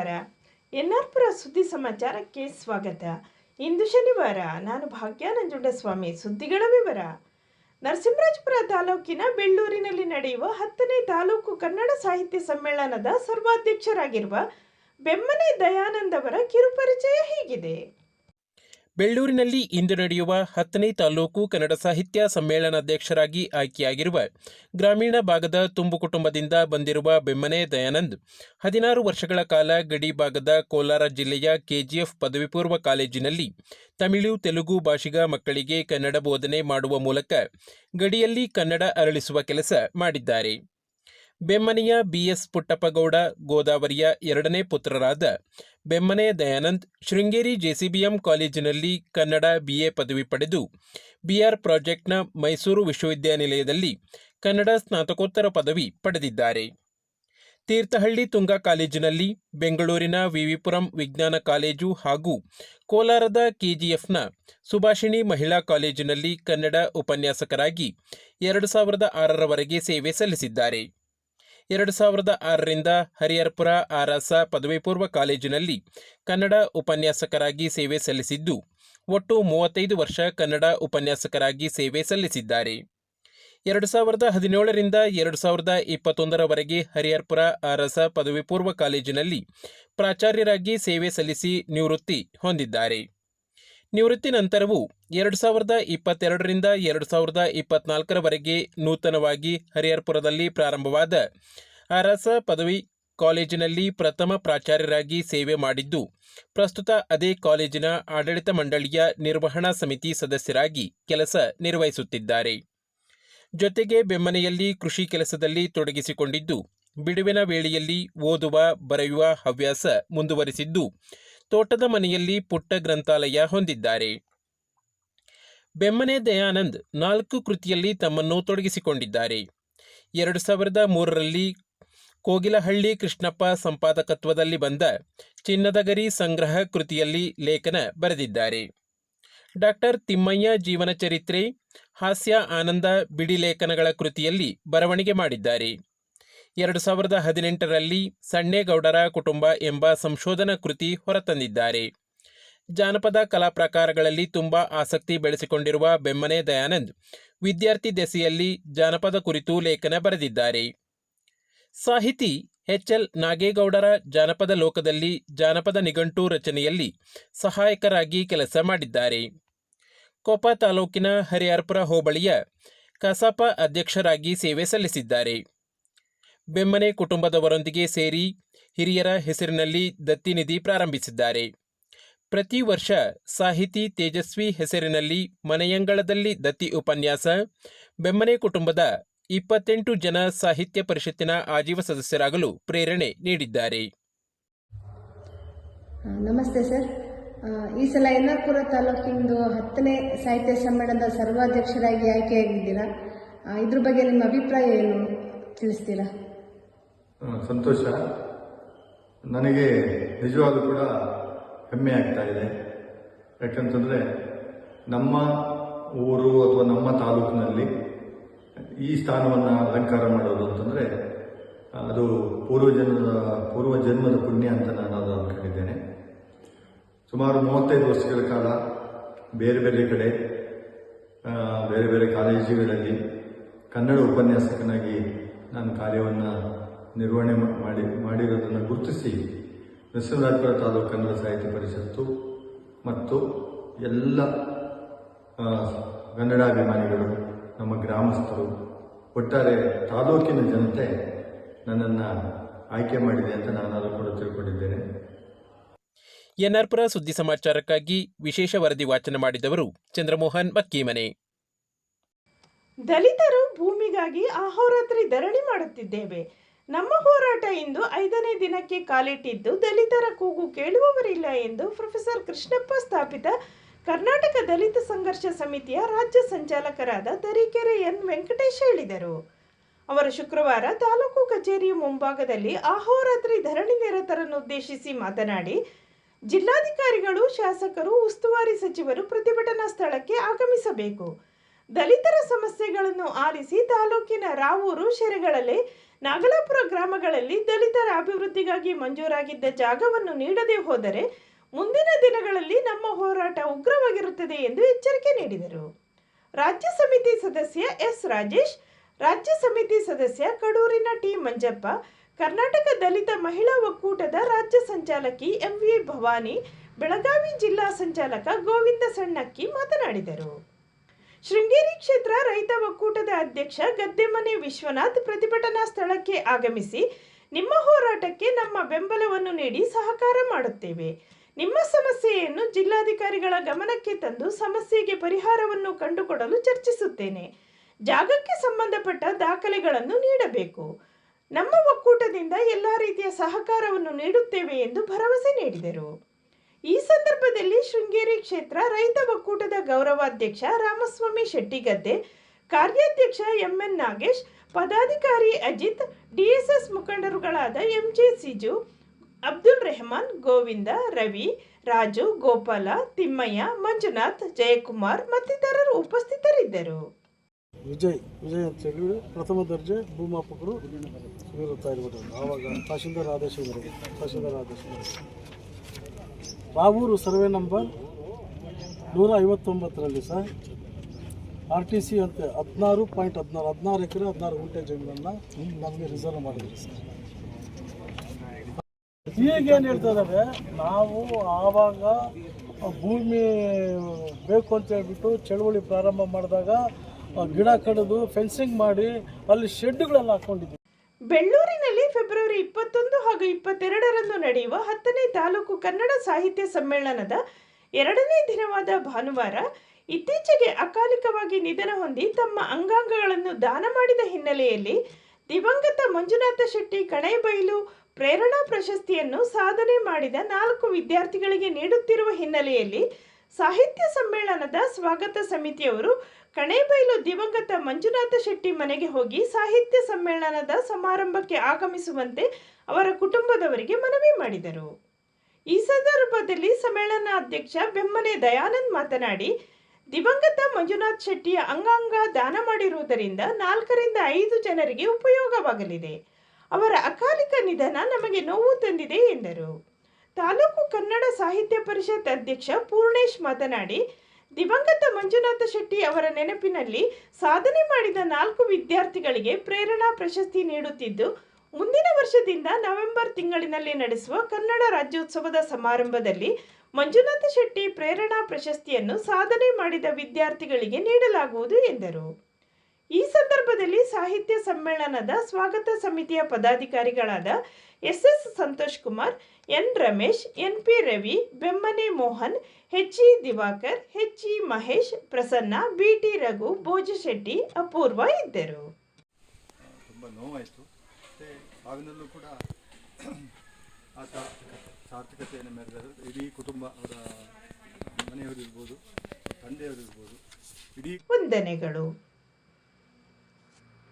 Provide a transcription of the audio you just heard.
ನಮಸ್ಕಾರ. ಎನ್ಆರ್ಪುರ ಸುದ್ದಿ ಸಮಾಚಾರಕ್ಕೆ ಸ್ವಾಗತ. ಇಂದು ಶನಿವಾರ. ನಾನು ಭಾಗ್ಯ ನಂಜುಂಡಸ್ವಾಮಿ. ಸುದ್ದಿಗಳ ವಿವರ. ನರಸಿಂಹರಾಜಪುರ ತಾಲೂಕಿನ ಬೆಳ್ಳೂರಿನಲ್ಲಿ ನಡೆಯುವ 10ನೇ ತಾಲೂಕು ಕನ್ನಡ ಸಾಹಿತ್ಯ ಸಮ್ಮೇಳನದ ಸರ್ವಾಧ್ಯಕ್ಷರಾಗಿರುವ ಬೆಮ್ಮನೆ ದಯಾನಂದ್ ಅವರ ಕಿರುಪರಿಚಯ ಹೀಗಿದೆ. ಬೆಳ್ಳೂರಿನಲ್ಲಿ ಇಂದು ನಡೆಯುವ 10ನೇ ತಾಲೂಕು ಕನ್ನಡ ಸಾಹಿತ್ಯ ಸಮ್ಮೇಳನಾಧ್ಯಕ್ಷರಾಗಿ ಆಯ್ಕೆಯಾಗಿರುವ ಗ್ರಾಮೀಣ ಭಾಗದ ತುಂಬು ಕುಟುಂಬದಿಂದ ಬಂದಿರುವ ಬೆಮ್ಮನೆ ದಯಾನಂದ್ 16 ವರ್ಷಗಳ ಕಾಲ ಗಡಿ ಭಾಗದ ಕೋಲಾರ ಜಿಲ್ಲೆಯ ಕೆಜಿಎಫ್ ಪದವಿ ಪೂರ್ವ ಕಾಲೇಜಿನಲ್ಲಿ ತಮಿಳು ತೆಲುಗು ಭಾಷಿಗ ಮಕ್ಕಳಿಗೆ ಕನ್ನಡ ಬೋಧನೆ ಮಾಡುವ ಮೂಲಕ ಗಡಿಯಲ್ಲಿ ಕನ್ನಡ ಅರಳಿಸುವ ಕೆಲಸ ಮಾಡಿದ್ದಾರೆ. ಬೆಮ್ಮನೆಯ ಬಿಎಸ್ ಪುಟ್ಟಪ್ಪಗೌಡ ಗೋದಾವರಿಯ ಎರಡನೇ ಪುತ್ರರಾದ ಬೆಮ್ಮನೆ ದಯಾನಂದ್ ಶೃಂಗೇರಿ ಜೆಸಿಬಿಎಂ ಕಾಲೇಜಿನಲ್ಲಿ ಕನ್ನಡ ಬಿಎ ಪದವಿ ಪಡೆದು ಬಿಆರ್ ಪ್ರಾಜೆಕ್ಟ್ನ ಮೈಸೂರು ವಿಶ್ವವಿದ್ಯಾನಿಲಯದಲ್ಲಿ ಕನ್ನಡ ಸ್ನಾತಕೋತ್ತರ ಪದವಿ ಪಡೆದಿದ್ದಾರೆ. ತೀರ್ಥಹಳ್ಳಿ ತುಂಗಾ ಕಾಲೇಜಿನಲ್ಲಿ, ಬೆಂಗಳೂರಿನ ವಿವಿಪುರಂ ವಿಜ್ಞಾನ ಕಾಲೇಜು ಹಾಗೂ ಕೋಲಾರದ ಕೆಜಿಎಫ್ನ ಸುಭಾಷಿಣಿ ಮಹಿಳಾ ಕಾಲೇಜಿನಲ್ಲಿ ಕನ್ನಡ ಉಪನ್ಯಾಸಕರಾಗಿ 2006ರವರೆಗೆ ಸೇವೆ ಸಲ್ಲಿಸಿದ್ದಾರೆ. 2006ರಿಂದ ಹರಿಹರಪುರ ಆರಾಸ ಪದವಿ ಪೂರ್ವ ಕಾಲೇಜಿನಲ್ಲಿ ಕನ್ನಡ ಉಪನ್ಯಾಸಕರಾಗಿ ಸೇವೆ ಸಲ್ಲಿಸಿದ್ದು ಒಟ್ಟು 35 ವರ್ಷ ಕನ್ನಡ ಉಪನ್ಯಾಸಕರಾಗಿ ಸೇವೆ ಸಲ್ಲಿಸಿದ್ದಾರೆ. 2017ರಿಂದ 2021ರವರೆಗೆ ಹರಿಹರಪುರ ಆರಾಸ ಪದವಿ ಪೂರ್ವ ಕಾಲೇಜಿನಲ್ಲಿ ಪ್ರಾಚಾರ್ಯರಾಗಿ ಸೇವೆ ಸಲ್ಲಿಸಿ ನಿವೃತ್ತಿ ಹೊಂದಿದ್ದಾರೆ. ನಿವೃತ್ತಿ ನಂತರವೂ 2022ರಿಂದ 2024ರವರೆಗೆ ನೂತನವಾಗಿ ಹರಿಹರಪುರದಲ್ಲಿ ಪ್ರಾರಂಭವಾದ ಆರಾಸ ಪದವಿ ಕಾಲೇಜಿನಲ್ಲಿ ಪ್ರಥಮ ಪ್ರಾಚಾರ್ಯರಾಗಿ ಸೇವೆ ಮಾಡಿದ್ದು ಪ್ರಸ್ತುತ ಅದೇ ಕಾಲೇಜಿನ ಆಡಳಿತ ಮಂಡಳಿಯ ನಿರ್ವಹಣಾ ಸಮಿತಿ ಸದಸ್ಯರಾಗಿ ಕೆಲಸ ನಿರ್ವಹಿಸುತ್ತಿದ್ದಾರೆ. ಜೊತೆಗೆ ಬೆಮ್ಮನೆಯಲ್ಲಿ ಕೃಷಿ ಕೆಲಸದಲ್ಲಿ ತೊಡಗಿಸಿಕೊಂಡಿದ್ದು ಬಿಡುವಿನ ವೇಳೆಯಲ್ಲಿ ಓದುವ ಬರೆಯುವ ಹವ್ಯಾಸ ಮುಂದುವರಿಸಿದ್ದು ತೋಟದ ಮನೆಯಲ್ಲಿ ಪುಟ್ಟ ಗ್ರಂಥಾಲಯ ಹೊಂದಿದ್ದಾರೆ. ಬೆಮ್ಮನೆ ದಯಾನಂದ್ 4 ಕೃತಿಯಲ್ಲಿ ತಮ್ಮನ್ನು ತೊಡಗಿಸಿಕೊಂಡಿದ್ದಾರೆ. 2003ರಲ್ಲಿ ಕೋಗಿಲಹಳ್ಳಿ ಕೃಷ್ಣಪ್ಪ ಸಂಪಾದಕತ್ವದಲ್ಲಿ ಬಂದ ಚಿನ್ನದ ಗರಿ ಸಂಗ್ರಹ ಕೃತಿಯಲ್ಲಿ ಲೇಖನ ಬರೆದಿದ್ದಾರೆ. ಡಾಕ್ಟರ್ ತಿಮ್ಮಯ್ಯ ಜೀವನ ಚರಿತ್ರೆ, ಹಾಸ್ಯ ಆನಂದ ಬಿಡಿ ಲೇಖನಗಳ ಕೃತಿಯಲ್ಲಿ ಬರವಣಿಗೆ ಮಾಡಿದ್ದಾರೆ. 2018ರಲ್ಲಿ ಸಣ್ಣೇಗೌಡರ ಕುಟುಂಬ ಎಂಬ ಸಂಶೋಧನಾ ಕೃತಿ ಹೊರತಂದಿದ್ದಾರೆ. ಜಾನಪದ ಕಲಾ ಪ್ರಕಾರಗಳಲ್ಲಿ ತುಂಬಾ ಆಸಕ್ತಿ ಬೆಳೆಸಿಕೊಂಡಿರುವ ಬೆಮ್ಮನೆ ದಯಾನಂದ್ ವಿದ್ಯಾರ್ಥಿ ದೆಸೆಯಲ್ಲಿ ಜಾನಪದ ಕುರಿತು ಲೇಖನ ಬರೆದಿದ್ದಾರೆ. ಸಾಹಿತಿ ಎಚ್.ಎಲ್. ನಾಗೇಗೌಡರ ಜಾನಪದ ಲೋಕದಲ್ಲಿ ಜಾನಪದ ನಿಘಂಟು ರಚನೆಯಲ್ಲಿ ಸಹಾಯಕರಾಗಿ ಕೆಲಸ ಮಾಡಿದ್ದಾರೆ. ಕೊಪ್ಪ ತಾಲೂಕಿನ ಹರಿಹರಪುರ ಹೋಬಳಿಯ ಕಸಾಪ ಅಧ್ಯಕ್ಷರಾಗಿ ಸೇವೆ ಸಲ್ಲಿಸಿದ್ದಾರೆ. ಬೆಮ್ಮನೆ ಕುಟುಂಬದವರೊಂದಿಗೆ ಸೇರಿ ಹಿರಿಯರ ಹೆಸರಿನಲ್ಲಿ ದತ್ತಿ ನಿಧಿ ಪ್ರಾರಂಭಿಸಿದ್ದಾರೆ. ಪ್ರತಿ ವರ್ಷ ಸಾಹಿತಿ ತೇಜಸ್ವಿ ಹೆಸರಿನಲ್ಲಿ ಮನೆಯಂಗಳದಲ್ಲಿ ದತ್ತಿ ಉಪನ್ಯಾಸ, ಬೆಮ್ಮನೆ ಕುಟುಂಬದ 28 ಜನ ಸಾಹಿತ್ಯ ಪರಿಷತ್ತಿನ ಆಜೀವ ಸದಸ್ಯರಾಗಲು ಪ್ರೇರಣೆ ನೀಡಿದ್ದಾರೆ. ನಮಸ್ತೆ ಸರ್. ಈ ಸಲ ಎನ್ಆರ್ಪುರ ತಾಲೂಕಿಂದು 10ನೇ ಸಾಹಿತ್ಯ ಸಮ್ಮೇಳನದ ಸರ್ವಾಧ್ಯಕ್ಷರಾಗಿ ಆಯ್ಕೆಯಾಗಿದ್ದೀರಾ. ಇದ್ರ ಬಗ್ಗೆ ನಿಮ್ಮ ಅಭಿಪ್ರಾಯ ಏನು ತಿಳಿಸ್ತೀರಾ? ಸಂತೋಷ. ನನಗೆ ನಿಜವಾಗ್ಲೂ ಕೂಡ ಹೆಮ್ಮೆ ಆಗ್ತಾ ಇದೆ. ಯಾಕಂತಂದರೆ ನಮ್ಮ ಊರು ಅಥವಾ ನಮ್ಮ ತಾಲೂಕಿನಲ್ಲಿ ಈ ಸ್ಥಾನವನ್ನು ಅಲಂಕಾರ ಮಾಡೋದು ಅಂತಂದರೆ ಅದು ಪೂರ್ವ ಜನ್ಮದ ಪುಣ್ಯ ಅಂತ ನಾನು ಅದು ಅಂದ್ಕೊಂಡಿದ್ದೇನೆ. ಸುಮಾರು 35 ವರ್ಷಗಳ ಕಾಲ ಬೇರೆ ಬೇರೆ ಕಡೆ ಬೇರೆ ಬೇರೆ ಕಾಲೇಜುಗಳಲ್ಲಿ ಕನ್ನಡ ಉಪನ್ಯಾಸಕನಾಗಿ ನಾನು ಕಾರ್ಯವನ್ನು ನಿರ್ವಹಣೆ ಮಾಡಿರೋದನ್ನು ಗುರುತಿಸಿ ನರಸಿಂಹರಾಜಪುರ ತಾಲೂಕು ಕನ್ನಡ ಸಾಹಿತ್ಯ ಪರಿಷತ್ತು ಮತ್ತು ಎಲ್ಲ ಕನ್ನಡಾಭಿಮಾನಿಗಳು, ನಮ್ಮ ಗ್ರಾಮಸ್ಥರು, ಒಟ್ಟಾರೆ ತಾಲೂಕಿನ ಜನತೆ ನನ್ನನ್ನು ಆಯ್ಕೆ ಮಾಡಿದೆ ಅಂತ ನಾನು ಕೂಡ ತಿಳ್ಕೊಂಡಿದ್ದೇನೆ. ಎನ್ಆರ್ಪುರ ಸುದ್ದಿ ಸಮಾಚಾರಕ್ಕಾಗಿ ವಿಶೇಷ ವರದಿ ವಾಚನ ಮಾಡಿದವರು ಚಂದ್ರಮೋಹನ್ ಮಕ್ಕೀಮನೆ. ದಲಿತರು ಭೂಮಿಗಾಗಿ ಅಹೋರಾತ್ರಿ ಧರಣಿ ಮಾಡುತ್ತಿದ್ದೇವೆ. ನಮ್ಮ ಹೋರಾಟ ಇಂದು 5ನೇ ದಿನಕ್ಕೆ ಕಾಲಿಟ್ಟಿದ್ದು ದಲಿತರ ಕೂಗು ಕೇಳುವವರಿಲ್ಲ ಎಂದು ಪ್ರೊಫೆಸರ್ ಕೃಷ್ಣಪ್ಪ ಸ್ಥಾಪಿತ ಕರ್ನಾಟಕ ದಲಿತ ಸಂಘರ್ಷ ಸಮಿತಿಯ ರಾಜ್ಯ ಸಂಚಾಲಕರಾದ ತರೀಕೆರೆ ಎನ್ ವೆಂಕಟೇಶ್ ಹೇಳಿದರು. ಅವರು ಶುಕ್ರವಾರ ತಾಲೂಕು ಕಚೇರಿಯ ಮುಂಭಾಗದಲ್ಲಿ ಅಹೋರಾತ್ರಿ ಧರಣಿ ನಿರತರನ್ನುದ್ದೇಶಿಸಿ ಮಾತನಾಡಿ, ಜಿಲ್ಲಾಧಿಕಾರಿಗಳು, ಶಾಸಕರು, ಉಸ್ತುವಾರಿ ಸಚಿವರು ಪ್ರತಿಭಟನಾ ಸ್ಥಳಕ್ಕೆ ಆಗಮಿಸಬೇಕು. ದಲಿತರ ಸಮಸ್ಯೆಗಳನ್ನು ಆಲಿಸಿ ತಾಲೂಕಿನ ರಾವೂರು, ಶೆರೆಗಳಲ್ಲಿ ನಾಗಲಾಪುರ ಗ್ರಾಮಗಳಲ್ಲಿ ದಲಿತರ ಅಭಿವೃದ್ಧಿಗಾಗಿ ಮಂಜೂರಾಗಿದ್ದ ಜಾಗವನ್ನು ನೀಡದೆ ಹೋದರೆ ಮುಂದಿನ ದಿನಗಳಲ್ಲಿ ನಮ್ಮ ಹೋರಾಟ ಉಗ್ರವಾಗಿರುತ್ತದೆ ಎಂದು ಎಚ್ಚರಿಕೆ ನೀಡಿದರು. ರಾಜ್ಯ ಸಮಿತಿ ಸದಸ್ಯ ಎಸ್ ರಾಜೇಶ್, ರಾಜ್ಯ ಸಮಿತಿ ಸದಸ್ಯ ಕಡೂರಿನ ಟಿ ಮಂಜಪ್ಪ, ಕರ್ನಾಟಕ ದಲಿತ ಮಹಿಳಾ ಒಕ್ಕೂಟದ ರಾಜ್ಯ ಸಂಚಾಲಕಿ ಎಂವಿ ಭವಾನಿ, ಬೆಳಗಾವಿ ಜಿಲ್ಲಾ ಸಂಚಾಲಕ ಗೋವಿಂದ ಸಣ್ಣಕ್ಕಿ ಮಾತನಾಡಿದರು. ಶೃಂಗೇರಿ ಕ್ಷೇತ್ರ ರೈತ ಒಕ್ಕೂಟದ ಅಧ್ಯಕ್ಷ ಗದ್ದೆಮನೆ ವಿಶ್ವನಾಥ್ ಪ್ರತಿಭಟನಾ ಸ್ಥಳಕ್ಕೆ ಆಗಮಿಸಿ, ನಿಮ್ಮ ಹೋರಾಟಕ್ಕೆ ನಮ್ಮ ಬೆಂಬಲವನ್ನು ನೀಡಿ ಸಹಕಾರ ಮಾಡುತ್ತೇವೆ. ನಿಮ್ಮ ಸಮಸ್ಯೆಯನ್ನು ಜಿಲ್ಲಾಧಿಕಾರಿಗಳ ಗಮನಕ್ಕೆ ತಂದು ಸಮಸ್ಯೆಗೆ ಪರಿಹಾರವನ್ನು ಕಂಡುಕೊಡಲು ಚರ್ಚಿಸುತ್ತೇನೆ. ಜಾಗಕ್ಕೆ ಸಂಬಂಧಪಟ್ಟ ದಾಖಲೆಗಳನ್ನು ನೀಡಬೇಕು. ನಮ್ಮ ಒಕ್ಕೂಟದಿಂದ ಎಲ್ಲ ರೀತಿಯ ಸಹಕಾರವನ್ನು ನೀಡುತ್ತೇವೆ ಎಂದು ಭರವಸೆ ನೀಡಿದರು. ಈ ಸಂದರ್ಭದಲ್ಲಿ ಶೃಂಗೇರಿ ಕ್ಷೇತ್ರ ರೈತ ಒಕ್ಕೂಟದ ಗೌರವಾಧ್ಯಕ್ಷ ರಾಮಸ್ವಾಮಿ ಶೆಟ್ಟಿಗದ್ದೆ, ಕಾರ್ಯಾಧ್ಯಕ್ಷ ಎಂಎನ್ ನಾಗೇಶ್, ಪದಾಧಿಕಾರಿ ಅಜಿತ್, ಡಿಎಸ್ಎಸ್ ಮುಖಂಡರುಗಳಾದ ಎಂಜೆ ಸಿಜು, ಅಬ್ದುಲ್ ರೆಹಮಾನ್, ಗೋವಿಂದ, ರವಿ, ರಾಜು, ಗೋಪಾಲ, ತಿಮ್ಮಯ್ಯ, ಮಂಜುನಾಥ್, ಜಯಕುಮಾರ್ ಮತ್ತಿತರರು ಉಪಸ್ಥಿತರಿದ್ದರು. ವಿಜಯ್ ಅಂತೇಳಿ ಪ್ರಥಮ ದರ್ಜೆ ಭೂಮಾಪಕರು ಇರುತ್ತಾ ಇರ್ಬೋದು. ಆವಾಗ ತಹಶೀಲ್ದಾರ್ ಆದೇಶ ರಾವೂರು ಸರ್ವೆ ನಂಬರ್ 159ರಲ್ಲಿ ಸರ್ RTC ಅಂತ 16 ಎಕರೆ 16 ಗುಂಟೆ ಜಮೀನನ್ನು ನಮಗೆ ರಿಸರ್ವ್ ಮಾಡಿದ್ರಿ ಸರ್. ಈಗೇನು ಹೇಳ್ತಾ ಇದ್ದಾರೆ, ನಾವು ಆವಾಗ ಭೂಮಿ ಬೇಕು ಅಂತ ಹೇಳ್ಬಿಟ್ಟು ಚಳವಳಿ ಪ್ರಾರಂಭ ಮಾಡಿದಾಗ ಗಿಡ ಕಡಿದು ಫೆನ್ಸಿಂಗ್ ಮಾಡಿ ಅಲ್ಲಿ ಶೆಡ್ಗಳೆಲ್ಲ ಹಾಕೊಂಡಿದ್ವಿ. ಬೆಳ್ಳೂರಿನಲ್ಲಿ ಫೆಬ್ರವರಿ 21 ಹಾಗೂ 22ರಂದು ನಡೆಯುವ 10ನೇ ತಾಲೂಕು ಕನ್ನಡ ಸಾಹಿತ್ಯ ಸಮ್ಮೇಳನದ 2ನೇ ದಿನವಾದ ಭಾನುವಾರ ಇತ್ತೀಚೆಗೆ ಅಕಾಲಿಕವಾಗಿ ನಿಧನ ಹೊಂದಿ ತಮ್ಮ ಅಂಗಾಂಗಗಳನ್ನು ದಾನ ಮಾಡಿದ ಹಿನ್ನೆಲೆಯಲ್ಲಿ ದಿವಂಗತ ಮಂಜುನಾಥ ಶೆಟ್ಟಿ ಕಣೇಬೈಲು ಪ್ರೇರಣಾ ಪ್ರಶಸ್ತಿಯನ್ನು ಸಾಧನೆ ಮಾಡಿದ 4 ವಿದ್ಯಾರ್ಥಿಗಳಿಗೆ ನೀಡುತ್ತಿರುವ ಹಿನ್ನೆಲೆಯಲ್ಲಿ ಸಾಹಿತ್ಯ ಸಮ್ಮೇಳನದ ಸ್ವಾಗತ ಸಮಿತಿಯವರು ಕಣೇಬೈಲು ದಿವಂಗತ ಮಂಜುನಾಥ ಶೆಟ್ಟಿ ಮನೆಗೆ ಹೋಗಿ ಸಾಹಿತ್ಯ ಸಮ್ಮೇಳನದ ಸಮಾರಂಭಕ್ಕೆ ಆಗಮಿಸುವಂತೆ ಅವರ ಕುಟುಂಬದವರಿಗೆ ಮನವಿ ಮಾಡಿದರು. ಈ ಸಂದರ್ಭದಲ್ಲಿ ಸಮ್ಮೇಳನ ಅಧ್ಯಕ್ಷ ಬೆಮ್ಮನೆ ದಯಾನಂದ್ ಮಾತನಾಡಿ, ದಿವಂಗತ ಮಂಜುನಾಥ್ ಶೆಟ್ಟಿಯ ಅಂಗಾಂಗ ದಾನ ಮಾಡಿರುವುದರಿಂದ 4ರಿಂದ 5 ಜನರಿಗೆ ಉಪಯೋಗವಾಗಲಿದೆ. ಅವರ ಅಕಾಲಿಕ ನಿಧನ ನಮಗೆ ನೋವು ತಂದಿದೆ ಎಂದರು. ತಾಲೂಕು ಕನ್ನಡ ಸಾಹಿತ್ಯ ಪರಿಷತ್ ಅಧ್ಯಕ್ಷ ಪೂರ್ಣೇಶ್ ಮಾತನಾಡಿ, ದಿವಂಗತ ಮಂಜುನಾಥ ಶೆಟ್ಟಿ ಅವರ ನೆನಪಿನಲ್ಲಿ ಸಾಧನೆ ಮಾಡಿದ 4 ವಿದ್ಯಾರ್ಥಿಗಳಿಗೆ ಪ್ರೇರಣಾ ಪ್ರಶಸ್ತಿ ನೀಡುತ್ತಿದ್ದು, ಮುಂದಿನ ವರ್ಷದಿಂದ ನವೆಂಬರ್ ತಿಂಗಳಿನಲ್ಲಿ ನಡೆಸುವ ಕನ್ನಡ ರಾಜ್ಯೋತ್ಸವದ ಸಮಾರಂಭದಲ್ಲಿ ಮಂಜುನಾಥ ಶೆಟ್ಟಿ ಪ್ರೇರಣಾ ಪ್ರಶಸ್ತಿಯನ್ನು ಸಾಧನೆ ಮಾಡಿದ ವಿದ್ಯಾರ್ಥಿಗಳಿಗೆ ನೀಡಲಾಗುವುದು ಎಂದರು. ಈ ಸಂದರ್ಭದಲ್ಲಿ ಸಾಹಿತ್ಯ ಸಮ್ಮೇಳನದ ಸ್ವಾಗತ ಸಮಿತಿಯ ಪದಾಧಿಕಾರಿಗಳಾದ SS Santosh Kumar, N Ramesh, NP Ravi, Bemmane Mohan, HE Divakar, HE Mahesh, Prasanna, BT Raghu, Bhojashetty, Apoorva ಇದ್ದರು. ತುಂಬ ನೋವಾಯಿತು. ಮತ್ತು ಆಗಿನಲ್ಲೂ ಕೂಡ ಆತ ಸಾರ್ಥಕತೆಯನ್ನು ಮೆರೆದರು. ಇಡೀ ಕುಟುಂಬ, ಅವರ ಮನೆಯವರಿರ್ಬೋದು, ತಂದೆಯವರಿರ್ಬೋದು, ಇಡೀ ವಂದನೆಗಳು.